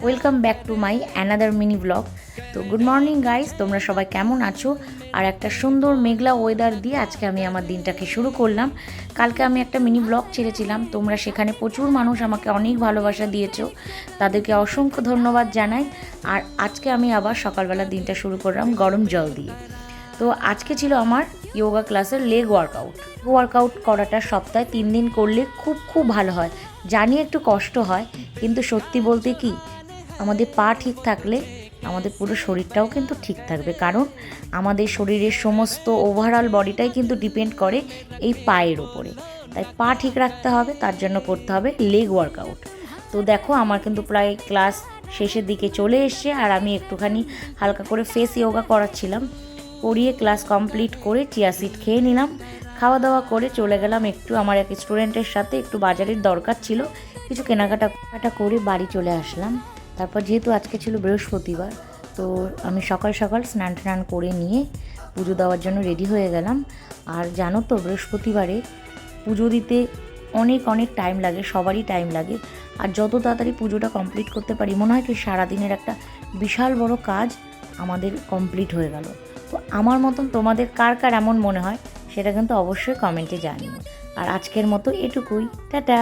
Welcome back to my another mini blog. তো good morning guys, তোমরা সবাই কেমন আছো? আর একটা সুন্দর মেঘলা ওয়েদার দিয়ে আজকে আমি আমার দিনটাকে শুরু করলাম। কালকে আমি একটা মিনি ব্লগ ছেড়েছিলাম, তোমরা সেখানে প্রচুর মানুষ আমাকে অনেক ভালোবাসা দিয়েছো, তাদেরকে অসংখ্য ধন্যবাদ জানাই। আর আজকে আমি আবার সকালবেলা দিনটা শুরু করলাম গরম জল দিয়ে। তো আজকে ছিল আমার যোগা ক্লাসের লেগ ওয়ার্কআউট করাটা সপ্তাহে 3 দিন করলে খুব ভালো হয়। জানি একটু কষ্ট হয়, কিন্তু সত্যি বলতে কি, আমাদের পা ঠিক থাকলে আমাদের পুরো শরীরটাও কিন্তু ঠিক থাকবে। কারণ আমাদের শরীরের সমস্ত ওভারঅল বডিটাই কিন্তু ডিপেন্ড করে এই পায়ের উপরে। তাই পা ঠিক রাখতে হবে, তার জন্য করতে হবে লেগ ওয়ার্কআউট। তো দেখো আমার কিন্তু প্রায় ক্লাস শেষের দিকে চলে এসছে, আর আমি একটুখানি হালকা করে ফেস যোগা করাচ্ছিলাম। করিয়ে ক্লাস কমপ্লিট করে চিয়া সিড খেয়ে নিলাম। খাওয়া দাওয়া করে চলে গেলাম একটু আমার এক স্টুডেন্টের সাথে, একটু বাজারের দরকার ছিল, কিছু কেনাকাটা করে বাড়ি চলে আসলাম। তারপর যেহেতু আজকে ছিল বৃহস্পতিবার, তো আমি সকাল সকাল স্নান টান করে নিয়ে পুজো দেওয়ার জন্য রেডি হয়ে গেলাম। আর জানো তো, বৃহস্পতিবারে পুজো দিতে অনেক টাইম লাগে, সবারই টাইম লাগে। আর যত তাড়াতাড়ি পুজোটা কমপ্লিট করতে পারি, মনে হয় কি সারাদিনের একটা বিশাল বড় কাজ আমাদের কমপ্লিট হয়ে গেল। তো আমার মতন তোমাদের কার কার এমন মনে হয় সেটা কিন্তু অবশ্যই কমেন্টে জানিও। আর আজকের মতো এটুকুই, টাটা।